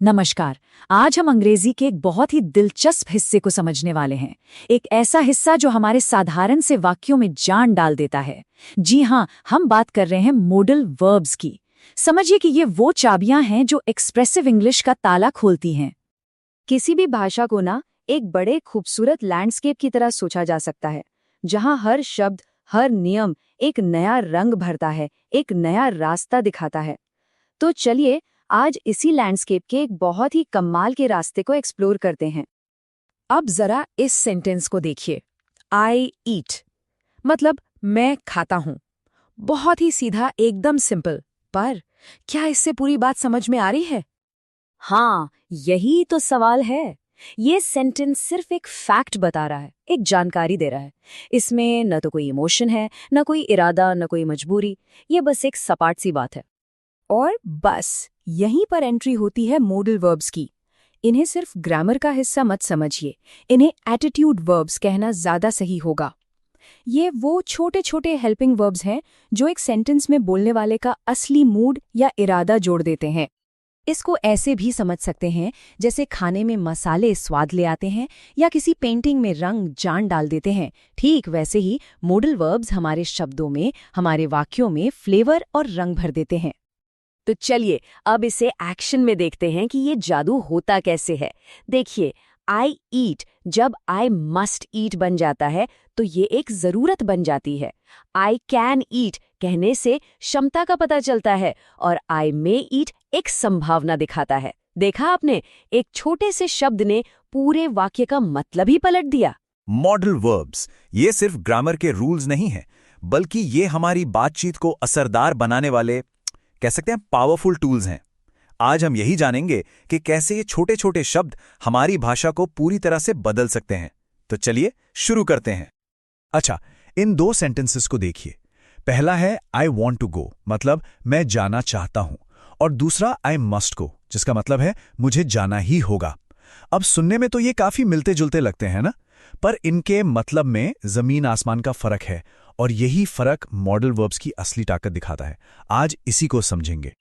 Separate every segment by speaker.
Speaker 1: नमस्कार। आज हम अंग्रेजी के एक बहुत ही दिलचस्प हिस्से को समझने वाले हैं। एक ऐसा हिस्सा जो हमारे साधारण से वाक्यों में जान डाल देता है। जी हाँ, हम बात कर रहे हैं मोडल वर्ब्स की। समझिए कि ये वो चाबियां हैं जो एक्सप्रेसिव इंग्लिश का ताला खोलती हैं।
Speaker 2: किसी भी भाषा को ना एक बड़े खूबसूरत लैंडस्केप की तरह सोचा जा सकता है, जहां हर शब्द, हर नियम एक नया रंग भरता है, एक नया रास्ता दिखाता है। तो चलिए आज इसी लैंडस्केप के एक बहुत ही कमाल के रास्ते को एक्सप्लोर करते हैं।
Speaker 1: अब जरा इस सेंटेंस को देखिए। आई ईट मतलब मैं खाता हूं। बहुत ही सीधा, एकदम सिंपल। पर क्या इससे पूरी बात समझ में आ रही है?
Speaker 2: हाँ, यही तो सवाल है। ये सेंटेंस सिर्फ एक फैक्ट बता रहा है, एक जानकारी दे रहा है। इसमें न तो कोई इमोशन है, न कोई इरादा, न कोई मजबूरी। ये बस एक सपाट सी बात है।
Speaker 1: और बस यहीं पर एंट्री होती है मोडल वर्ब्स की। इन्हें सिर्फ ग्रामर का हिस्सा मत समझिए, इन्हें एटीट्यूड वर्ब्स कहना ज्यादा सही होगा। ये वो छोटे छोटे हेल्पिंग वर्ब्स हैं जो एक सेंटेंस में बोलने वाले का असली मूड या इरादा जोड़ देते हैं। इसको ऐसे भी समझ सकते हैं जैसे खाने में मसाले स्वाद ले आते हैं या किसी पेंटिंग में रंग जान डाल देते हैं। ठीक वैसे ही मोडल वर्ब्स हमारे शब्दों में, हमारे वाक्यों में फ्लेवर और रंग भर देते हैं।
Speaker 2: तो चलिए अब इसे एक्शन में देखते हैं कि ये जादू होता कैसे है। देखिए, आई ईट जब आई मस्ट ईट बन जाता है तो ये एक जरूरत बन जाती है। आई कैन ईट कहने से क्षमता का पता चलता है और आई मे ईट एक संभावना दिखाता है। देखा आपने, एक छोटे से शब्द ने पूरे वाक्य का मतलब ही पलट दिया।
Speaker 3: मॉडल वर्ब्स ये सिर्फ ग्रामर के रूल्स नहीं हैं, बल्कि ये हमारी बातचीत को असरदार बनाने वाले, कह सकते हैं, पावरफुल टूल्स हैं। आज हम यही जानेंगे कि कैसे ये छोटे छोटे शब्द हमारी भाषा को पूरी तरह से बदल सकते हैं। तो चलिए शुरू करते हैं। अच्छा, इन दो सेंटेंसेस को देखिए। पहला है आई वॉन्ट टू गो, मतलब मैं जाना चाहता हूं, और दूसरा आई मस्ट गो, जिसका मतलब है मुझे जाना ही होगा। अब सुनने में तो ये काफी मिलते जुलते लगते हैं ना, पर इनके मतलब में जमीन आसमान का फर्क है, और यही फर्क मॉडल वर्ब्स की असली ताकत दिखाता है। आज इसी को समझेंगे।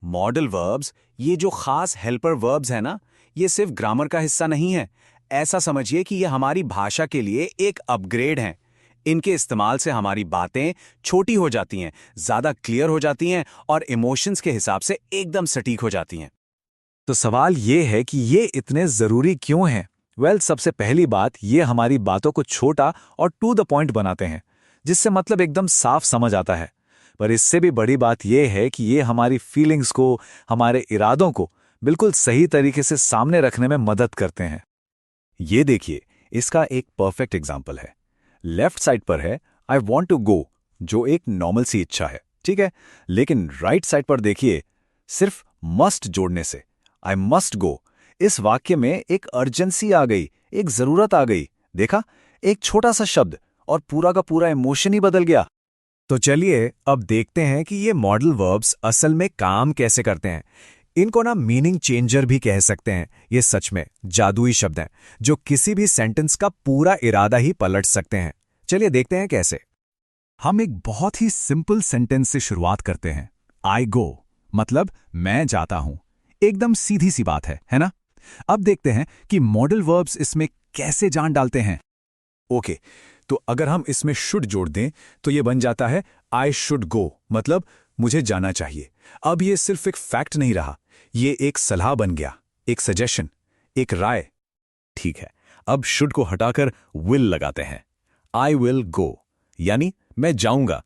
Speaker 4: मॉडल वर्ब्स, ये जो खास हेल्पर वर्ब्स है ना, ये सिर्फ ग्रामर का हिस्सा नहीं है। ऐसा समझिए कि ये हमारी भाषा के लिए एक अपग्रेड हैं। इनके इस्तेमाल से हमारी बातें छोटी हो जाती हैं, ज्यादा क्लियर हो जाती हैं और इमोशंस के हिसाब से एकदम सटीक हो जाती हैं।
Speaker 3: तो सवाल ये है कि ये इतने जरूरी क्यों हैं? सबसे पहली बात, ये हमारी बातों को छोटा और टू द पॉइंट बनाते हैं, जिससे मतलब एकदम साफ समझ आता है। पर इससे भी बड़ी बात यह है कि ये हमारी फीलिंग्स को, हमारे इरादों को बिल्कुल सही तरीके से सामने रखने में मदद करते हैं। ये देखिए, इसका एक परफेक्ट एग्जाम्पल है। लेफ्ट साइड पर है आई वॉन्ट टू गो, जो एक नॉर्मल सी इच्छा है, ठीक है। लेकिन राइट साइड पर देखिए, सिर्फ मस्ट जोड़ने से आई मस्ट गो, इस वाक्य में एक अर्जेंसी आ गई, एक जरूरत आ गई। देखा, एक छोटा सा शब्द और पूरा का पूरा इमोशन ही बदल गया। तो चलिए अब देखते हैं कि ये मॉडल वर्ब्स असल में काम कैसे करते हैं। इनको ना मीनिंग चेंजर भी कह सकते हैं। ये सच में जादुई शब्द हैं जो किसी भी सेंटेंस का पूरा इरादा ही पलट सकते हैं। चलिए देखते हैं कैसे। हम एक बहुत ही सिंपल सेंटेंस से शुरुआत करते हैं। आई गो मतलब मैं जाता हूं। एकदम सीधी सी बात है ना? अब देखते हैं कि मॉडल वर्ब्स इसमें कैसे जान डालते हैं। ओके, तो अगर हम इसमें शुड जोड़ दें तो ये बन जाता है आई शुड गो, मतलब मुझे जाना चाहिए। अब ये सिर्फ एक फैक्ट नहीं रहा, ये एक सलाह बन गया, एक सजेशन, एक राय। ठीक है, अब शुड को हटाकर विल लगाते हैं। आई विल गो यानी मैं जाऊंगा।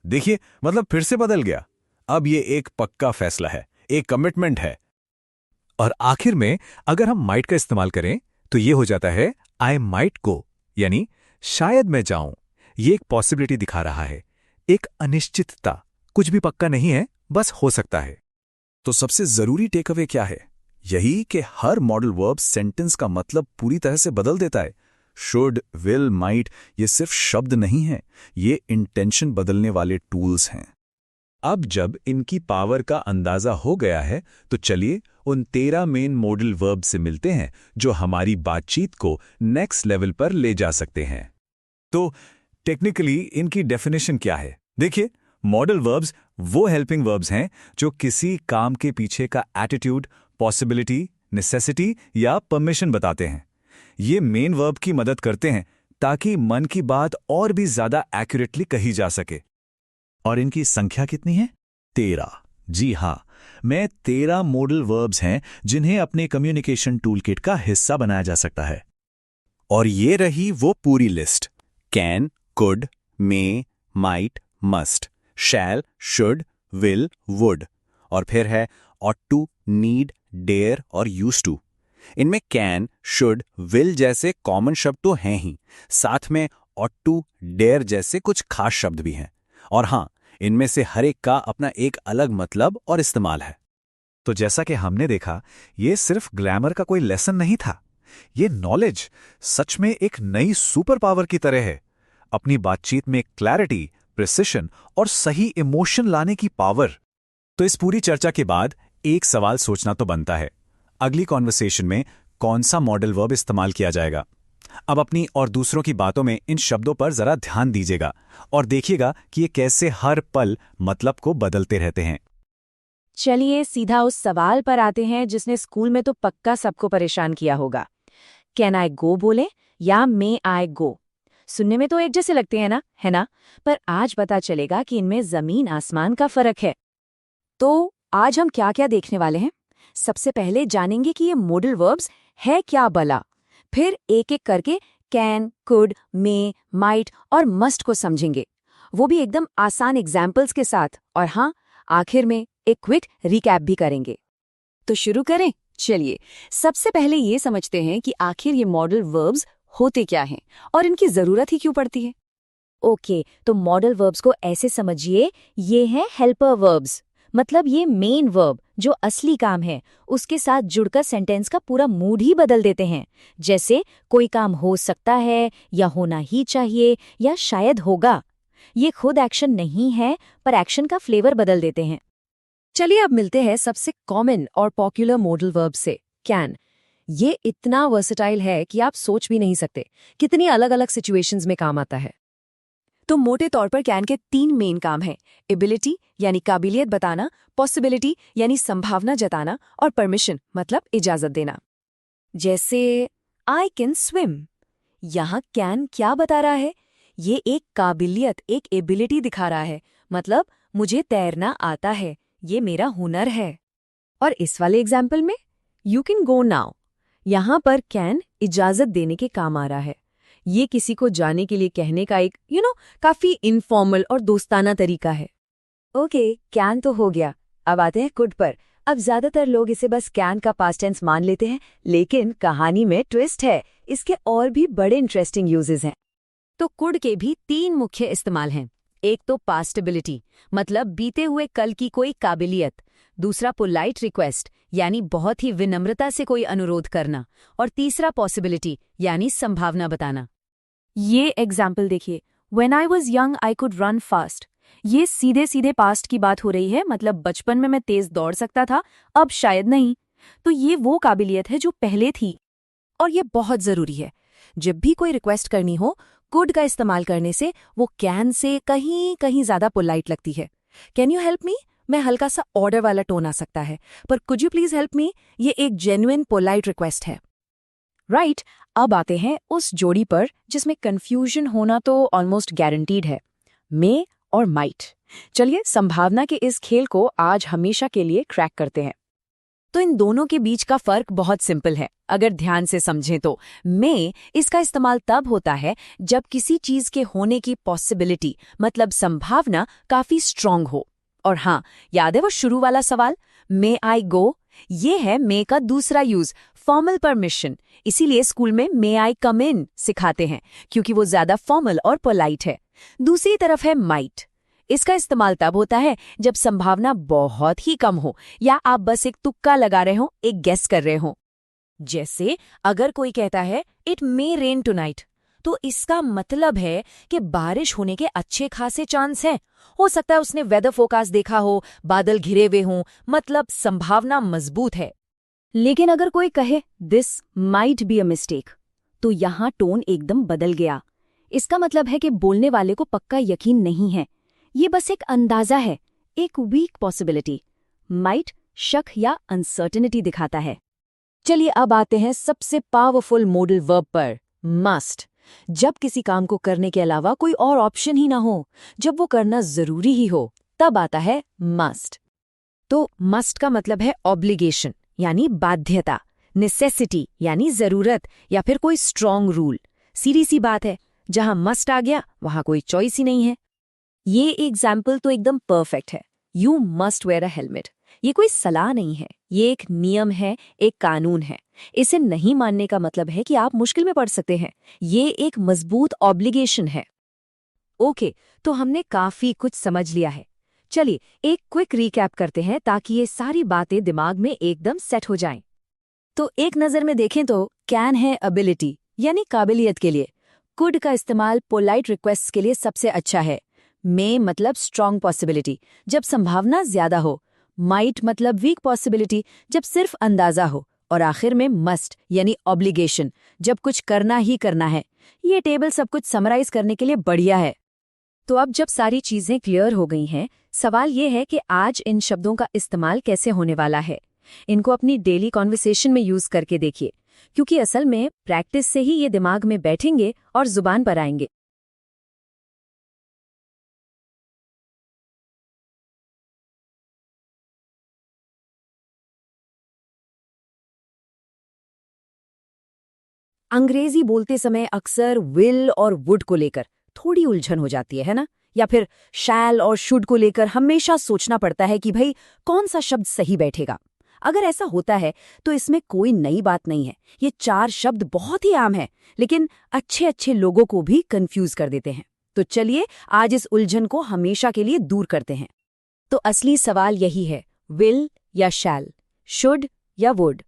Speaker 3: देखिए, मतलब फिर से बदल गया। अब ये एक पक्का फैसला है, एक कमिटमेंट है। और आखिर में अगर हम माइट का इस्तेमाल करें तो ये हो जाता है आई माइट गो, यानी शायद मैं जाऊं। ये एक पॉसिबिलिटी दिखा रहा है, एक अनिश्चितता, कुछ भी पक्का नहीं है, बस हो सकता है। तो सबसे जरूरी टेक अवे क्या है? यही कि हर मॉडल वर्ब सेंटेंस का मतलब पूरी तरह से बदल देता है। शुड, विल, माइट ये सिर्फ शब्द नहीं है, ये इंटेंशन बदलने वाले टूल्स हैं। अब जब इनकी पावर का अंदाजा हो गया है तो चलिए उन 13 मेन मॉडल वर्ब से मिलते हैं जो हमारी बातचीत को नेक्स्ट लेवल पर ले जा सकते हैं। तो टेक्निकली इनकी डेफिनेशन क्या है? देखिए, मॉडल वर्ब्स वो हेल्पिंग वर्ब्स हैं जो किसी काम के पीछे का एटीट्यूड, पॉसिबिलिटी, नेसेसिटी या परमिशन बताते हैं। ये मेन वर्ब की मदद करते हैं ताकि मन की बात और भी ज्यादा एक्यूरेटली कही जा सके। और इनकी संख्या कितनी है? 13। जी हां, मैं 13 मॉडल वर्ब्स हैं जिन्हें अपने कम्युनिकेशन टूलकिट का हिस्सा बनाया जा सकता है।
Speaker 4: और ये रही वो पूरी list. Can, could, may, might, must, shall, should, will, would. और फिर है ऑट टू, नीड, डेयर और यूज टू। इनमें कैन, शुड, विल जैसे कॉमन शब्द तो हैं ही, साथ में ऑट टू, डेयर जैसे कुछ खास शब्द भी हैं। और हां, इनमें से हर एक का अपना एक अलग मतलब और इस्तेमाल है।
Speaker 3: तो जैसा कि हमने देखा, ये सिर्फ ग्रामर का कोई लेसन नहीं था। ये नॉलेज सच में एक नई सुपर पावर की तरह है। अपनी बातचीत में क्लैरिटी, प्रिसिशन और सही इमोशन लाने की पावर। तो इस पूरी चर्चा के बाद एक सवाल सोचना तो बनता है, अगली कॉन्वर्सेशन में कौन सा मॉडल वर्ब इस्तेमाल किया जाएगा? अब अपनी और दूसरों की बातों में इन शब्दों पर जरा ध्यान दीजिएगा और देखिएगा कि ये कैसे हर पल मतलब को बदलते रहते हैं।
Speaker 2: चलिए सीधा उस सवाल पर आते हैं जिसने स्कूल में तो पक्का सबको परेशान किया होगा। कैन आई गो बोले या मे आई गो? सुनने में तो एक जैसे लगते हैं ना, है ना? पर आज पता चलेगा कि इनमें जमीन आसमान का फर्क है। तो आज हम क्या क्या देखने वाले हैं? सबसे पहले जानेंगे कि ये मॉडल वर्ब्स है क्या भला। फिर एक एक करके कैन, कुड, मे, माइट और मस्ट को समझेंगे, वो भी एकदम आसान एग्जाम्पल्स के साथ। और हाँ, आखिर में एक क्विक रिकैप भी करेंगे। तो शुरू करें। चलिए सबसे पहले ये समझते हैं कि आखिर ये मॉडल वर्ब्स होते क्या हैं और इनकी जरूरत ही क्यों पड़ती है। ओके, तो मॉडल वर्ब्स को ऐसे समझिए, ये हैं हेल्पर वर्ब्स। मतलब ये मेन वर्ब जो असली काम है उसके साथ जुड़कर सेंटेंस का पूरा मूड ही बदल देते हैं। जैसे कोई काम हो सकता है या होना ही चाहिए या शायद होगा। ये खुद एक्शन नहीं है पर एक्शन का फ्लेवर बदल देते हैं। चलिए अब मिलते हैं सबसे कॉमन और पॉपुलर मॉडल वर्ब से, कैन। ये इतना वर्सेटाइल है कि आप सोच भी नहीं सकते कितनी अलग अलग सिचुएशंस में काम आता है। तो मोटे तौर पर कैन के 3 मेन काम हैं, एबिलिटी यानी काबिलियत बताना, पॉसिबिलिटी यानी संभावना जताना और परमिशन मतलब इजाजत देना। जैसे आई कैन स्विम, यहाँ कैन क्या बता रहा है? ये एक काबिलियत, एक एबिलिटी दिखा रहा है, मतलब मुझे तैरना आता है, ये मेरा हुनर है। और इस वाले एग्जाम्पल में यू कैन गो नाउ, यहाँ पर कैन इजाजत देने के काम आ रहा है। ये किसी को जाने के लिए कहने का एक काफी इनफॉर्मल और दोस्ताना तरीका है। ओके, कैन तो हो गया। अब आते हैं कुड पर। अब ज्यादातर लोग इसे बस कैन का पास्ट टेंस मान लेते हैं, लेकिन कहानी में ट्विस्ट है, इसके और भी बड़े इंटरेस्टिंग यूजेस हैं। तो कुड के भी 3 मुख्य इस्तेमाल हैं। एक तो पास्टेबिलिटी, मतलब बीते हुए कल की कोई काबिलियत। दूसरा पोलाइट रिक्वेस्ट, यानी बहुत ही विनम्रता से कोई अनुरोध करना। और तीसरा पॉसिबिलिटी, यानी संभावना बताना। ये एग्जाम्पल देखिए, When I was young I could run fast। ये सीधे सीधे पास्ट की बात हो रही है, मतलब बचपन में मैं तेज दौड़ सकता था, अब शायद नहीं। तो ये वो काबिलियत है जो पहले थी। और ये बहुत जरूरी है, जब भी कोई रिक्वेस्ट करनी हो, कुड का इस्तेमाल करने से वो कैन से कहीं कहीं ज्यादा पोलाइट लगती है। कैन यू हेल्प मी में हल्का सा ऑर्डर वाला टोन आ सकता है, पर could you please help me ये एक जेन्युइन पोलाइट रिक्वेस्ट है। राइट, अब आते हैं उस जोड़ी पर जिसमें कंफ्यूजन होना तो ऑलमोस्ट गारंटीड है, मे और माइट। चलिए संभावना के इस खेल को आज हमेशा के लिए क्रैक करते हैं। तो इन दोनों के बीच का फर्क बहुत सिंपल है, अगर ध्यान से समझें तो। मे इसका इस्तेमाल तब होता है जब किसी चीज के होने की पॉसिबिलिटी, मतलब संभावना काफी स्ट्रांग हो। और हाँ, याद है वो शुरू वाला सवाल, मे आई गो? ये है मे का दूसरा यूज, फॉर्मल परमिशन। इसीलिए स्कूल में मे आई कम इन सिखाते हैं, क्योंकि वो ज्यादा फॉर्मल और पोलाइट है। दूसरी तरफ है माइट। इसका इस्तेमाल तब होता है जब संभावना बहुत ही कम हो या आप बस एक तुक्का लगा रहे हो, एक गेस कर रहे हो। जैसे अगर कोई कहता है इट मे रेन टुनाइट, तो इसका मतलब है कि बारिश होने के अच्छे खासे चांस हैं। हो सकता है उसने वेदर फोरकास्ट देखा हो, बादल घिरे हुए हों, मतलब संभावना मजबूत है। लेकिन अगर कोई कहे this might be a mistake, तो यहाँ टोन एकदम बदल गया। इसका मतलब है कि बोलने वाले को पक्का यकीन नहीं है, ये बस एक अंदाजा है, एक वीक पॉसिबिलिटी। माइट शक या अनसर्टेनिटी दिखाता है। चलिए अब आते हैं सबसे पावरफुल मॉडल वर्ब पर, मस्ट। जब किसी काम को करने के अलावा कोई और ऑप्शन ही ना हो, जब वो करना जरूरी ही हो, तब आता है मस्ट। तो मस्ट का मतलब है ऑब्लिगेशन यानी बाध्यता, नेसेसिटी यानी जरूरत, या फिर कोई स्ट्रॉन्ग रूल। सीधी सी बात है, जहां मस्ट आ गया वहां कोई चॉइस ही नहीं है। ये एग्जाम्पल तो एकदम परफेक्ट है। You must where a helmet. ये कोई सलाह नहीं है, ये एक नियम है, एक कानून है। इसे नहीं मानने का मतलब है कि आप मुश्किल में पड़ सकते हैं। ये एक मजबूत ऑब्लिगेशन है। ओके, तो हमने काफी कुछ समझ लिया है। चलिए एक क्विक रिकैप करते हैं ताकि ये सारी बातें दिमाग में एकदम सेट हो जाएं। तो एक नज़र में देखें तो कैन है एबिलिटी यानी काबिलियत के लिए। कुड का इस्तेमाल पोलाइट रिक्वेस्ट के लिए सबसे अच्छा है। मे मतलब स्ट्रॉन्ग पॉसिबिलिटी, जब संभावना ज्यादा हो। माइट मतलब वीक पॉसिबिलिटी, जब सिर्फ अंदाजा हो। और आखिर में मस्ट यानी ऑब्लिगेशन, जब कुछ करना ही करना है। ये टेबल सब कुछ समराइज करने के लिए बढ़िया है। तो अब जब सारी चीजें क्लियर हो गई हैं, सवाल ये है कि आज इन शब्दों का इस्तेमाल कैसे होने वाला है। इनको अपनी डेली कॉन्वर्सेशन में यूज करके देखिए, क्योंकि असल में प्रैक्टिस से ही ये दिमाग में बैठेंगे और जुबान पर आएंगे। अंग्रेजी बोलते समय अक्सर विल और वुड को लेकर थोड़ी उलझन हो जाती है ना? या फिर शैल और शुड को लेकर हमेशा सोचना पड़ता है कि भाई कौन सा शब्द सही बैठेगा। अगर ऐसा होता है तो इसमें कोई नई बात नहीं है। ये 4 शब्द बहुत ही आम हैं, लेकिन अच्छे अच्छे लोगों को भी कंफ्यूज कर देते हैं। तो चलिए आज इस उलझन को हमेशा के लिए दूर करते हैं। तो असली सवाल यही है, विल या शैल, शुड या वुड।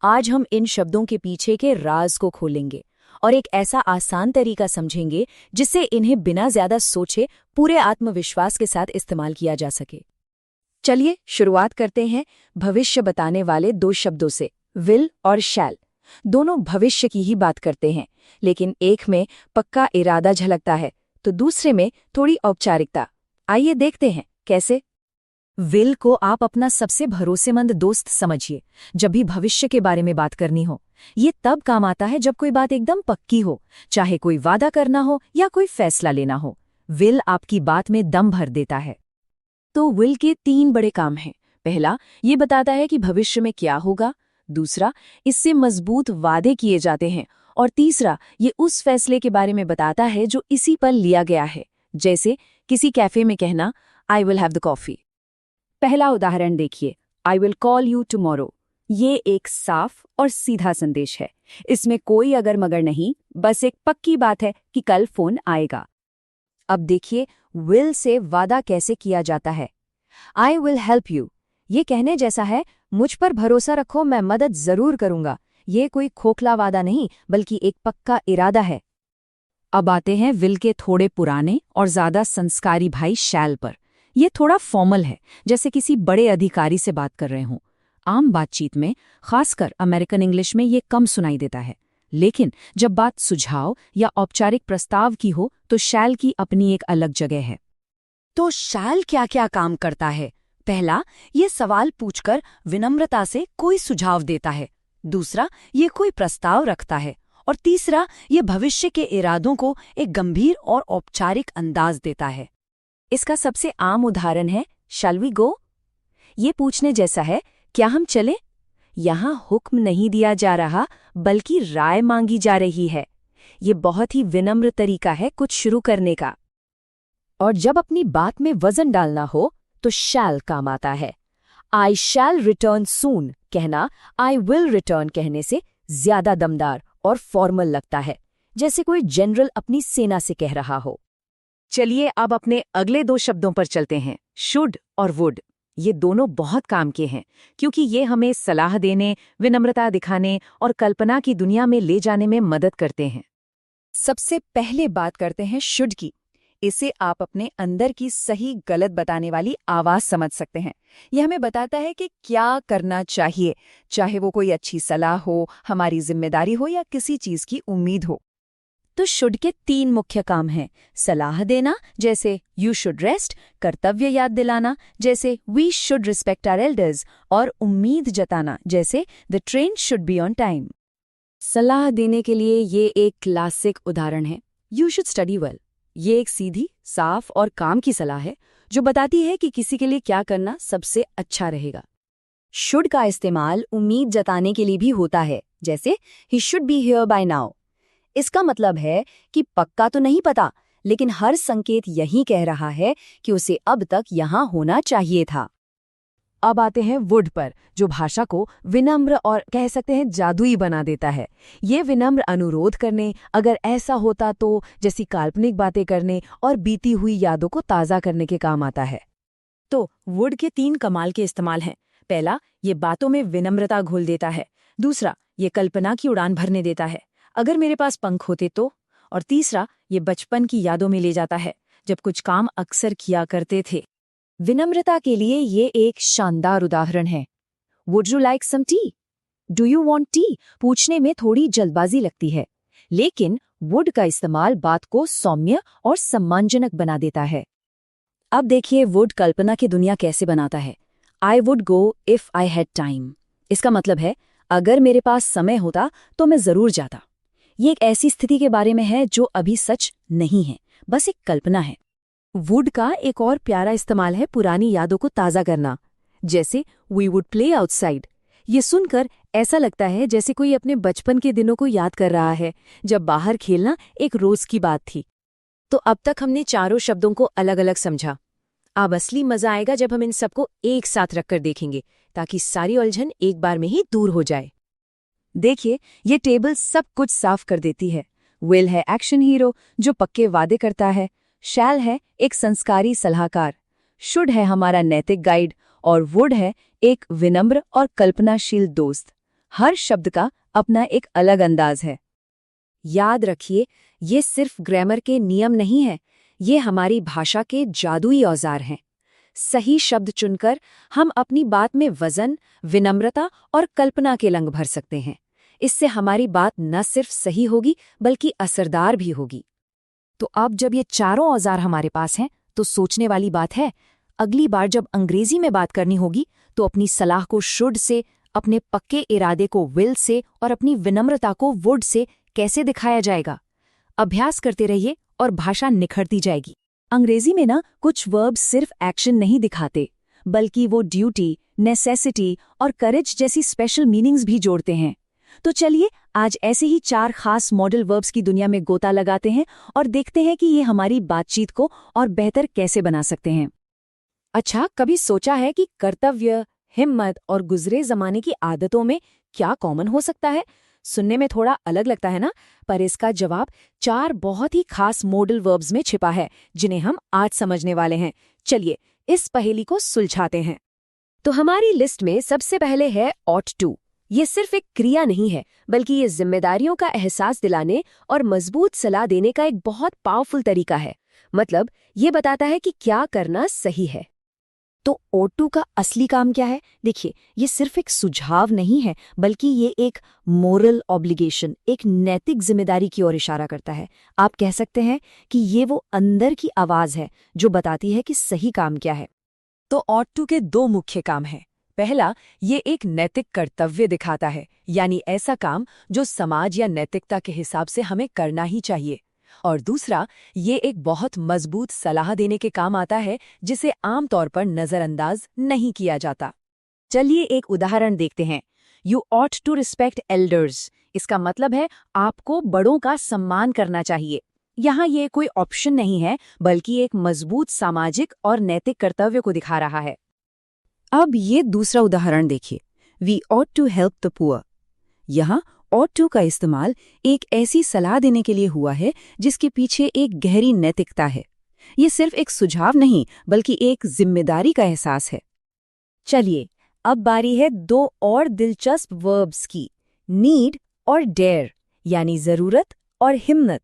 Speaker 2: आज हम इन शब्दों के पीछे के राज को खोलेंगे और एक ऐसा आसान तरीका समझेंगे जिससे इन्हें बिना ज्यादा सोचे पूरे आत्मविश्वास के साथ इस्तेमाल किया जा सके। चलिए शुरुआत करते हैं भविष्य बताने वाले 2 शब्दों से, विल और शैल। दोनों भविष्य की ही बात करते हैं, लेकिन एक में पक्का इरादा झलकता है तो दूसरे में थोड़ी औपचारिकता। आइए देखते हैं कैसे। विल को आप अपना सबसे भरोसेमंद दोस्त समझिए जब भी भविष्य के बारे में बात करनी हो। ये तब काम आता है जब कोई बात एकदम पक्की हो, चाहे कोई वादा करना हो या कोई फैसला लेना हो। विल आपकी बात में दम भर देता है। तो विल के 3 बड़े काम हैं। पहला, ये बताता है कि भविष्य में क्या होगा। दूसरा, इससे मजबूत वादे किए जाते हैं। और तीसरा, ये उस फैसले के बारे में बताता है जो इसी पर लिया गया है। जैसे किसी कैफे में कहना, I will have the coffee. पहला उदाहरण देखिए, I will call you tomorrow. ये एक साफ और सीधा संदेश है। इसमें कोई अगर मगर नहीं, बस एक पक्की बात है कि कल फोन आएगा। अब देखिए विल से वादा कैसे किया जाता है। आई विल हेल्प यू, ये कहने जैसा है, मुझ पर भरोसा रखो, मैं मदद जरूर करूंगा। ये कोई खोखला वादा नहीं, बल्कि एक पक्का इरादा है। अब आते हैं विल के थोड़े पुराने और ज्यादा संस्कारी भाई शैल पर। ये थोड़ा फॉर्मल है, जैसे किसी बड़े अधिकारी से बात कर रहे हों। आम बातचीत में, खासकर अमेरिकन इंग्लिश में, ये कम सुनाई देता है। लेकिन जब बात सुझाव या औपचारिक प्रस्ताव की हो तो शैल की अपनी एक अलग जगह है। तो शैल क्या क्या काम करता है? पहला, ये सवाल पूछकर विनम्रता से कोई सुझाव देता है। दूसरा, ये कोई प्रस्ताव रखता है। और तीसरा, ये भविष्य के इरादों को एक गंभीर और औपचारिक अंदाज देता है। इसका सबसे आम उदाहरण है, शैल वी गो? ये पूछने जैसा है, क्या हम चलें? यहाँ हुक्म नहीं दिया जा रहा, बल्कि राय मांगी जा रही है। ये बहुत ही विनम्र तरीका है कुछ शुरू करने का। और जब अपनी बात में वजन डालना हो तो शैल काम आता है। आई शैल रिटर्न सून कहना आई विल रिटर्न कहने से ज्यादा दमदार और फॉर्मल लगता है, जैसे कोई जनरल अपनी सेना से कह रहा हो। चलिए अब अपने अगले 2 शब्दों पर चलते हैं, शुड और वुड। ये दोनों बहुत काम के हैं, क्योंकि ये हमें सलाह देने, विनम्रता दिखाने और कल्पना की दुनिया में ले जाने में मदद करते हैं। सबसे पहले बात करते हैं शुड की। इसे आप अपने अंदर की सही गलत बताने वाली आवाज समझ सकते हैं। यह हमें बताता है कि क्या करना चाहिए, चाहे वो कोई अच्छी सलाह हो, हमारी जिम्मेदारी हो या किसी चीज की उम्मीद हो। तो शुड के 3 मुख्य काम हैं। सलाह देना, जैसे यू शुड रेस्ट, कर्तव्य याद दिलाना, जैसे we should respect our elders, और उम्मीद जताना, जैसे the train should be on time.
Speaker 1: सलाह देने के लिए ये एक क्लासिक उदाहरण है, यू शुड स्टडी वेल। ये एक सीधी, साफ और काम की सलाह है जो बताती है कि किसी के लिए क्या करना सबसे अच्छा रहेगा। शुड का इस्तेमाल उम्मीद जताने के लिए भी होता है, जैसे he should be here bye now. इसका मतलब है कि पक्का तो नहीं पता, लेकिन हर संकेत यही कह रहा है कि उसे अब तक यहां होना चाहिए था।
Speaker 2: अब आते हैं वुड पर, जो भाषा को विनम्र और कह सकते हैं जादुई बना देता है। ये विनम्र अनुरोध करने, अगर ऐसा होता तो, जैसी काल्पनिक बातें करने और बीती हुई यादों को ताज़ा करने के काम आता है।
Speaker 1: तो वुड के 3 कमाल के इस्तेमाल हैं। पहला, ये बातों में विनम्रता घोल देता है। दूसरा, ये कल्पना की उड़ान भरने देता है, अगर मेरे पास पंख होते तो। और तीसरा, ये बचपन की यादों में ले जाता है, जब कुछ काम अक्सर किया करते थे। विनम्रता के लिए ये एक शानदार उदाहरण है। Would you like some tea? Do you want tea? पूछने में थोड़ी जल्दबाजी लगती है, लेकिन वुड का इस्तेमाल बात को सौम्य और सम्मानजनक बना देता है। अब देखिए वुड कल्पना की दुनिया कैसे बनाता है। I would go if I had time. इसका मतलब है, अगर मेरे पास समय होता तो मैं जरूर जाता। ये एक ऐसी स्थिति के बारे में है जो अभी सच नहीं है, बस एक कल्पना है।
Speaker 2: वुड का एक और प्यारा इस्तेमाल है पुरानी यादों को ताज़ा करना, जैसे वी वुड प्ले आउटसाइड। ये सुनकर ऐसा लगता है जैसे कोई अपने बचपन के दिनों को याद कर रहा है, जब बाहर खेलना एक रोज की बात थी। तो अब तक हमने चारों शब्दों को अलग अलग समझा। अब असली मजा आएगा जब हम इन सबको एक साथ रखकर देखेंगे, ताकि सारी उलझन एक बार में ही दूर हो जाए। देखिए, ये टेबल सब कुछ साफ कर देती है। विल है एक्शन हीरो जो पक्के वादे करता है, शैल है एक संस्कारी सलाहकार, शुड है हमारा नैतिक गाइड, और वुड है एक विनम्र और कल्पनाशील दोस्त। हर शब्द का अपना एक अलग अंदाज है। याद रखिए, ये सिर्फ ग्रामर के नियम नहीं है, ये हमारी भाषा के जादुई औजार हैं। सही शब्द चुनकर हम अपनी बात में वजन, विनम्रता और कल्पना के रंग भर सकते हैं। इससे हमारी बात न सिर्फ सही होगी बल्कि असरदार भी होगी। तो अब जब ये चारों औजार हमारे पास हैं, तो सोचने वाली बात है, अगली बार जब अंग्रेजी में बात करनी होगी तो अपनी सलाह को शुड से, अपने पक्के इरादे को विल से और अपनी विनम्रता को वुड से कैसे दिखाया जाएगा। अभ्यास करते रहिए और भाषा निखरती जाएगी। अंग्रेजी में ना कुछ वर्ब्स सिर्फ एक्शन नहीं दिखाते, बल्कि वो ड्यूटी, नेसेसिटी और करेज जैसी स्पेशल मीनिंग्स भी जोड़ते हैं। तो चलिए आज ऐसे ही 4 खास मॉडल वर्ब्स की दुनिया में गोता लगाते हैं और देखते हैं कि ये हमारी बातचीत को और बेहतर कैसे बना सकते हैं। अच्छा, कभी सोचा है कि कर्तव्य, हिम्मत और गुजरे जमाने की आदतों में क्या कॉमन हो सकता है? सुनने में थोड़ा अलग लगता है ना, पर इसका जवाब 4 बहुत ही खास मॉडल वर्ब्स में छिपा है, जिन्हें हम आज समझने वाले हैं। चलिए इस पहेली को सुलझाते हैं। तो हमारी लिस्ट में सबसे पहले है ought to। ये सिर्फ एक क्रिया नहीं है, बल्कि ये जिम्मेदारियों का एहसास दिलाने और मजबूत सलाह देने का एक बहुत पावरफुल तरीका है। मतलब ये बताता है कि क्या करना सही है। तो ought to का असली काम क्या है? देखिए, ये सिर्फ एक सुझाव नहीं है, बल्कि ये एक मोरल ऑब्लिगेशन, एक नैतिक जिम्मेदारी की ओर इशारा करता है। आप कह सकते हैं कि ये वो अंदर की आवाज है जो बताती है कि सही काम क्या है। तो ought to के 2 मुख्य काम हैं। पहला, ये एक नैतिक कर्तव्य दिखाता है, यानी ऐसा काम जो समाज या नैतिकता के हिसाब से हमें करना ही चाहिए। और दूसरा, ये एक बहुत मजबूत सलाह देने के काम आता है, जिसे आमतौर पर नजरअंदाज नहीं किया जाता। चलिए एक उदाहरण देखते हैं। You ought to respect elders. इसका मतलब है आपको बड़ों का सम्मान करना चाहिए। यहाँ ये कोई ऑप्शन नहीं है, बल्कि एक मजबूत सामाजिक और नैतिक कर्तव्य को दिखा रहा है। अब ये दूसरा उदाहरण देखिए। We ought to help the poor. यहाँ ought to का इस्तेमाल एक ऐसी सलाह देने के लिए हुआ है जिसके पीछे एक गहरी नैतिकता है। ये सिर्फ एक सुझाव नहीं, बल्कि एक जिम्मेदारी का एहसास है। चलिए अब बारी है 2 और दिलचस्प वर्ब्स की, नीड और डेयर, यानी जरूरत और हिम्मत।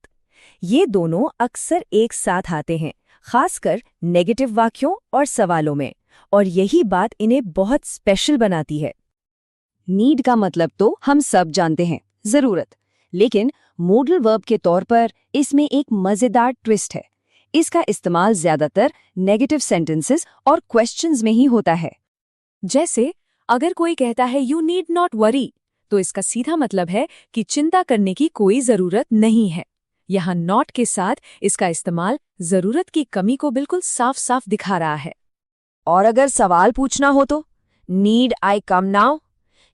Speaker 2: ये दोनों अक्सर एक साथ आते हैं, खासकर नेगेटिव वाक्यों और सवालों में, और यही बात इन्हें बहुत स्पेशल बनाती है। नीड का मतलब तो हम सब जानते हैं, जरूरत, लेकिन मॉडल वर्ब के तौर पर इसमें एक मजेदार ट्विस्ट है। इसका इस्तेमाल ज्यादातर नेगेटिव सेंटेंसेस और क्वेश्चंस में ही होता है।
Speaker 1: जैसे अगर कोई कहता है यू नीड नॉट वरी, तो इसका सीधा मतलब है कि चिंता करने की कोई जरूरत नहीं है। यहाँ नॉट के साथ इसका इस्तेमाल जरूरत की कमी को बिल्कुल साफ साफ दिखा रहा है।
Speaker 2: और अगर सवाल पूछना हो तो नीड आई कम नाउ,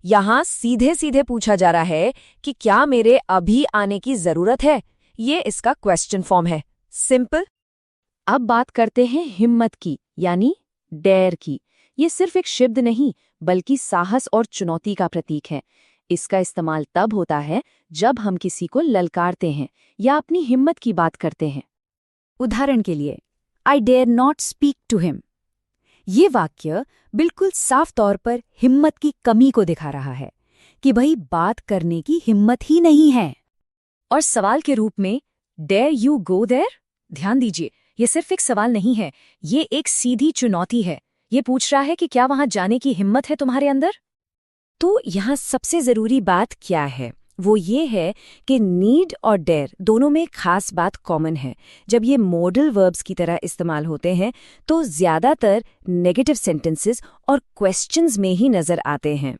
Speaker 2: यहाँ सीधे सीधे पूछा जा रहा है कि क्या मेरे अभी आने की जरूरत है। ये इसका क्वेश्चन फॉर्म है, सिंपल। अब बात करते हैं हिम्मत की, यानी डेयर की। ये सिर्फ एक शब्द नहीं बल्कि साहस और चुनौती का प्रतीक है। इसका इस्तेमाल तब होता है जब हम किसी को ललकारते हैं या अपनी हिम्मत की बात करते हैं।
Speaker 1: उदाहरण के लिए, I dare not speak to him. ये वाक्य बिल्कुल साफ तौर पर हिम्मत की कमी को दिखा रहा है कि भाई बात करने की हिम्मत ही नहीं है। और सवाल के रूप में डेयर यू गो देयर, ध्यान दीजिए, ये सिर्फ एक सवाल नहीं है, ये एक सीधी चुनौती है। ये पूछ रहा है कि क्या वहां जाने की हिम्मत है तुम्हारे अंदर।
Speaker 2: तो यहाँ सबसे जरूरी बात क्या है, वो ये है कि नीड और डेयर दोनों में खास बात कॉमन है। जब ये मॉडल वर्ब्स की तरह इस्तेमाल होते हैं तो ज्यादातर नेगेटिव सेंटेंसेस और क्वेश्चंस में ही नजर आते हैं।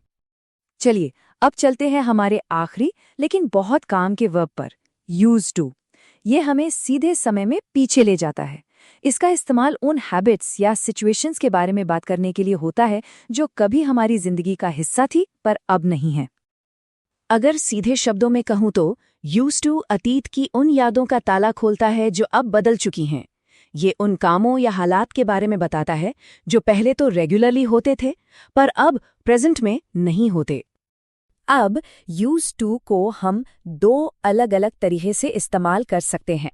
Speaker 1: चलिए अब चलते हैं हमारे आखिरी लेकिन बहुत काम के वर्ब पर, यूज टू। ये हमें सीधे समय में पीछे ले जाता है। इसका इस्तेमाल उन हैबिट्स या सिचुएशंस के बारे में बात करने के लिए होता है जो कभी हमारी जिंदगी का हिस्सा थी पर अब नहीं है।
Speaker 2: अगर सीधे शब्दों में कहूं तो यूज टू अतीत की उन यादों का ताला खोलता है जो अब बदल चुकी हैं। ये उन कामों या हालात के बारे में बताता है जो पहले तो रेगुलरली होते थे पर अब प्रेजेंट में नहीं होते। अब यूज टू को हम दो अलग अलग तरीके से इस्तेमाल कर सकते हैं।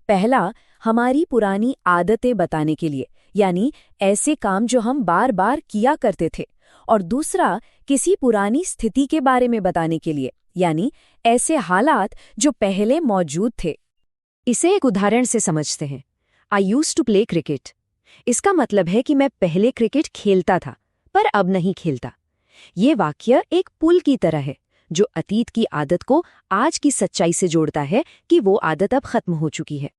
Speaker 2: पहला, हमारी पुरानी आदतें बताने के लिए, यानी ऐसे काम जो हम बार बार किया करते थे। और दूसरा, किसी पुरानी स्थिति के बारे में बताने के लिए, यानी ऐसे हालात जो पहले मौजूद थे। इसे एक उदाहरण से समझते हैं। I used to play cricket. इसका मतलब है कि मैं पहले क्रिकेट खेलता था पर अब नहीं खेलता। ये वाक्य एक पुल की तरह है जो अतीत की आदत को आज की सच्चाई से जोड़ता है कि वो आदत अब खत्म हो चुकी है।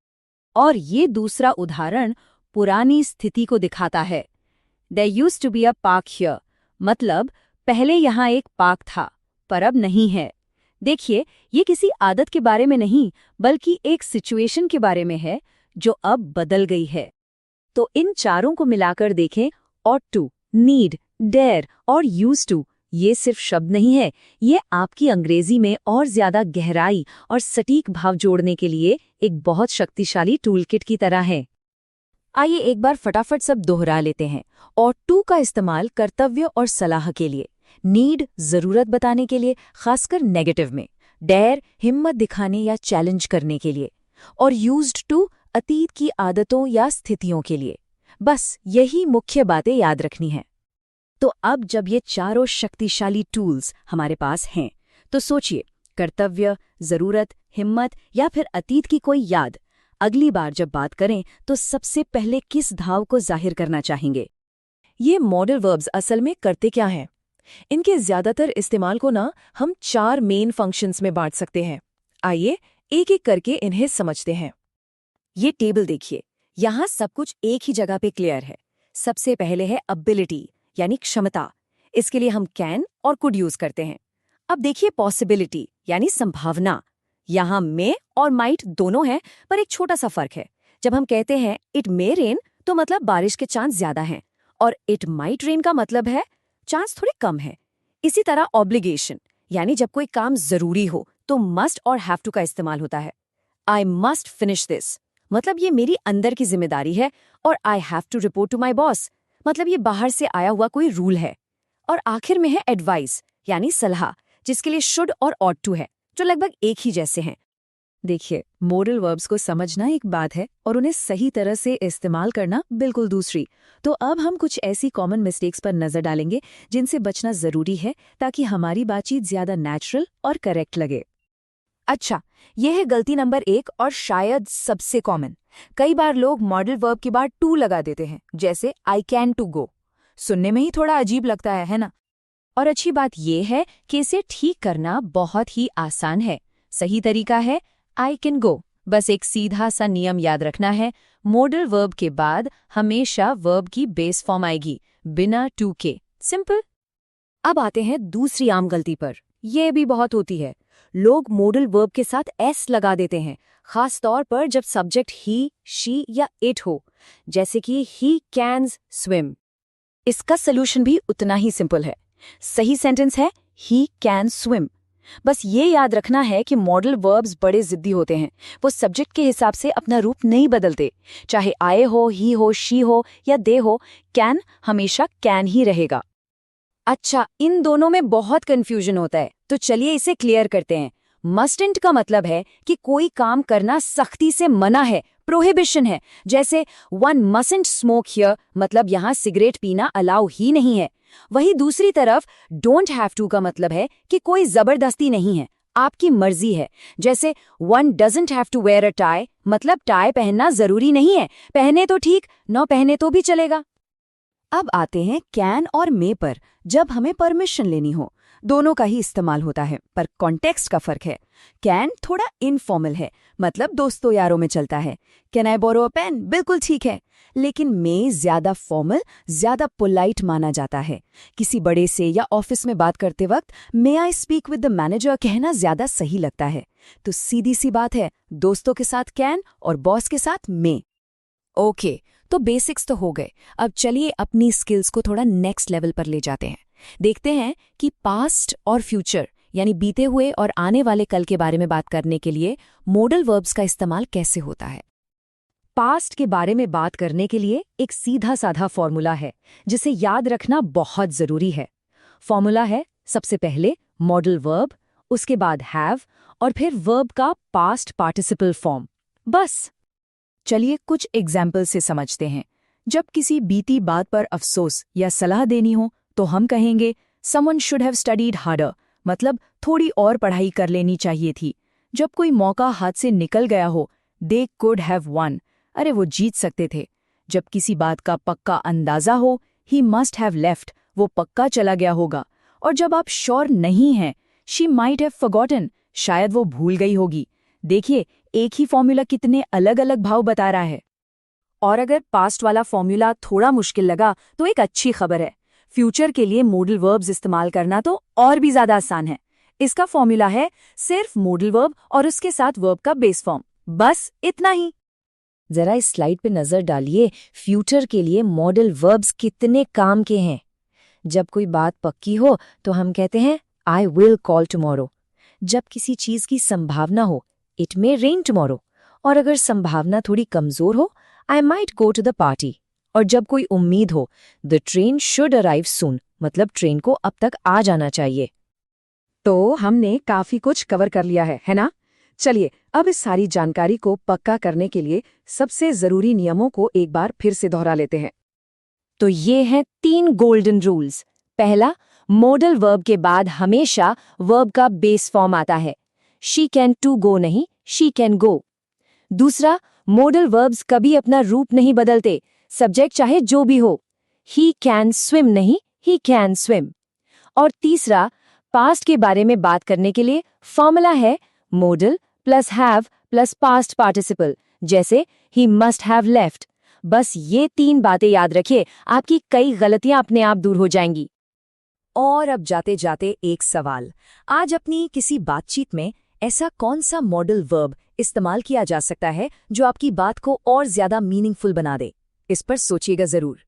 Speaker 1: और ये दूसरा उदाहरण पुरानी स्थिति को दिखाता है। There used to be a park here, मतलब पहले यहाँ एक पार्क था पर अब नहीं है। देखिए, ये किसी आदत के बारे में नहीं बल्कि एक सिचुएशन के बारे में है जो अब बदल गई है। तो इन चारों को मिलाकर देखें, ought to, need, dare और used to, ये सिर्फ शब्द नहीं है, ये आपकी अंग्रेजी में और ज्यादा गहराई और सटीक भाव जोड़ने के लिए एक बहुत शक्तिशाली टूलकिट की तरह है। आइए एक बार फटाफट सब दोहरा लेते हैं। और टू का इस्तेमाल कर्तव्य और सलाह के लिए, नीड जरूरत बताने के लिए खासकर नेगेटिव में, डेयर हिम्मत दिखाने या चैलेंज करने के लिए, और यूज्ड टू अतीत की आदतों या स्थितियों के लिए। बस यही मुख्य बातें याद रखनी है। तो अब जब ये चारों शक्तिशाली टूल्स हमारे पास हैं तो सोचिए, कर्तव्य, जरूरत, हिम्मत या फिर अतीत की कोई याद, अगली बार जब बात करें तो सबसे पहले किस भाव को जाहिर करना चाहेंगे। ये मॉडल वर्ब्स असल में करते क्या हैं? इनके ज्यादातर इस्तेमाल को ना हम 4 मेन फंक्शंस में बांट सकते हैं। आइए एक एक करके इन्हें समझते हैं। ये टेबल देखिए, यहाँ सब कुछ एक ही जगह पे क्लियर है। सबसे पहले है अबिलिटी यानी क्षमता। इसके लिए हम कैन और कुड यूज करते हैं। अब देखिए पॉसिबिलिटी यानी संभावना। यहाँ मे और माइट दोनों हैं पर एक छोटा सा फर्क है। जब हम कहते हैं इट मे रेन तो मतलब बारिश के चांस ज्यादा हैं, और इट माइट रेन का मतलब है चांस थोड़े कम है। इसी तरह ऑब्लिगेशन यानी जब कोई काम जरूरी हो तो मस्ट और हैव टू का इस्तेमाल होता है। आई मस्ट फिनिश दिस मतलब ये मेरी अंदर की जिम्मेदारी है, और I have to report to my boss मतलब ये बाहर से आया हुआ कोई रूल है। और आखिर में है एडवाइस यानी सलाह, जिसके लिए शुड और ऑट टू है, जो लगभग एक ही जैसे हैं। देखिए, मॉडल वर्ब्स को समझना एक बात है और उन्हें सही तरह से इस्तेमाल करना बिल्कुल दूसरी। तो अब हम कुछ ऐसी कॉमन मिस्टेक्स पर नजर डालेंगे जिनसे बचना जरूरी है ताकि हमारी बातचीत ज्यादा नेचुरल और करेक्ट लगे। अच्छा, यह है गलती नंबर 1 और शायद सबसे कॉमन। कई बार लोग मॉडल वर्ब के बाद टू लगा देते हैं, जैसे आई कैन टू गो। सुनने में ही थोड़ा अजीब लगता है ना? और अच्छी बात यह है कि इसे ठीक करना बहुत ही आसान है। सही तरीका है आई कैन गो। बस एक सीधा सा नियम याद रखना है, मॉडल वर्ब के बाद हमेशा वर्ब की बेस फॉर्म आएगी, बिना टू के। सिंपल।
Speaker 2: अब आते हैं दूसरी आम गलती पर। यह भी बहुत होती है, लोग मॉडल वर्ब के साथ एस लगा देते हैं, खास तौर पर जब सब्जेक्ट ही, शी या इट हो, जैसे कि ही कैन्स स्विम।
Speaker 1: इसका सलूशन भी उतना ही सिंपल है। सही सेंटेंस है ही कैन स्विम। बस ये याद रखना है कि मॉडल वर्ब्स बड़े जिद्दी होते हैं, वो सब्जेक्ट के हिसाब से अपना रूप नहीं बदलते। चाहे आए हो, ही हो, शी हो या दे हो, कैन हमेशा कैन ही रहेगा।
Speaker 2: अच्छा, इन दोनों में बहुत कंफ्यूजन होता है, तो चलिए इसे क्लियर करते हैं। मस्टंट का मतलब है कि कोई काम करना सख्ती से मना है, प्रोहिबिशन है। जैसे वन मस्टंट स्मोक हियर, मतलब यहाँ सिगरेट पीना अलाउ ही नहीं है। वही दूसरी तरफ डोंट हैव टू का मतलब है कि कोई जबरदस्ती नहीं है, आपकी मर्जी है। जैसे one doesn't have to wear a tie, मतलब टाई पहनना जरूरी नहीं है, पहने तो ठीक, न पहने तो भी चलेगा।
Speaker 1: अब आते हैं कैन और मे पर, जब हमें परमिशन लेनी हो। दोनों का ही इस्तेमाल होता है, पर कॉन्टेक्स्ट का फर्क है। कैन थोड़ा इनफॉर्मल है, मतलब दोस्तों यारों में चलता है। Can I borrow a pen, बिल्कुल ठीक है। लेकिन मे ज्यादा फॉर्मल, ज्यादा पोलाइट माना जाता है। किसी बड़े से या ऑफिस में बात करते वक्त may I speak with the manager कहना ज्यादा सही लगता है। तो सीधी सी बात है, दोस्तों के साथ कैन और बॉस के साथ मे। ओके, तो बेसिक्स तो हो गए। अब चलिए अपनी स्किल्स को थोड़ा नेक्स्ट लेवल पर ले जाते हैं। देखते हैं कि पास्ट और फ्यूचर, यानी बीते हुए और आने वाले कल के बारे में बात करने के लिए मॉडल वर्ब्स का इस्तेमाल कैसे होता है।
Speaker 2: पास्ट के बारे में बात करने के लिए एक सीधा साधा फॉर्मूला है, जिसे याद रखना बहुत जरूरी है। फॉर्मूला है, सबसे पहले मॉडल वर्ब, उसके बाद हैव और फिर वर्ब का पास्ट पार्टिसिपल फॉर्म। बस।
Speaker 1: चलिए कुछ एग्जाम्पल से समझते हैं। जब किसी बीती बात पर अफसोस या सलाह देनी हो तो हम कहेंगे someone should have studied harder, मतलब थोड़ी और पढ़ाई कर लेनी चाहिए थी। जब कोई मौका हाथ से निकल गया हो, दे कुड हैव वन, अरे वो जीत सकते थे। जब किसी बात का पक्का अंदाजा हो, ही मस्ट हैव लेफ्ट, वो पक्का चला गया होगा। और जब आप श्योर नहीं हैं, शी माइट हैव फॉरगॉटन, शायद वो भूल गई होगी। देखिए, एक ही फॉर्मूला कितने अलग अलग भाव बता रहा है।
Speaker 2: और अगर पास्ट वाला फॉर्मूला थोड़ा मुश्किल लगा तो एक अच्छी खबर है, फ्यूचर के लिए मॉडल वर्ब्स इस्तेमाल करना तो और भी ज्यादा आसान है। इसका फॉर्मूला है सिर्फ मॉडल वर्ब और उसके साथ वर्ब का बेस फॉर्म, बस इतना ही। जरा इस स्लाइड पे नजर डालिए, फ्यूचर के लिए मॉडल वर्ब्स कितने काम के हैं। जब कोई बात पक्की हो तो हम कहते हैं आई विल कॉल टुमारो। जब किसी चीज की संभावना हो, इट मे रेन टुमारो। और अगर संभावना थोड़ी कमजोर हो, I might go to the party. और जब कोई उम्मीद हो, the train should arrive soon, मतलब ट्रेन को अब तक आ जाना चाहिए। तो हमने काफी कुछ कवर कर लिया है ना? चलिए अब इस सारी जानकारी को पक्का करने के लिए सबसे जरूरी नियमों को एक बार फिर से दोहरा लेते हैं। तो ये हैं 3 गोल्डन रूल्स। पहला, मॉडल वर्ब के बाद हमेशा वर्ब का बेस फॉर्म आता है। शी कैन टू गो नहीं, शी कैन गो। दूसरा, मॉडल वर्ब्स कभी अपना रूप नहीं बदलते, सब्जेक्ट चाहे जो भी हो। ही कैन स्विम नहीं, ही कैन स्विम। और तीसरा, पास्ट के बारे में बात करने के लिए फॉर्मूला है model plus have plus past participle, जैसे ही मस्ट हैव लेफ्ट। बस ये 3 बातें याद रखिए, आपकी कई गलतियां अपने आप दूर हो जाएंगी। और अब जाते जाते एक सवाल, आज अपनी किसी बातचीत में ऐसा कौन सा मॉडल वर्ब इस्तेमाल किया जा सकता है जो आपकी बात को और ज्यादा मीनिंगफुल बना दे? इस पर सोचिएगा जरूर।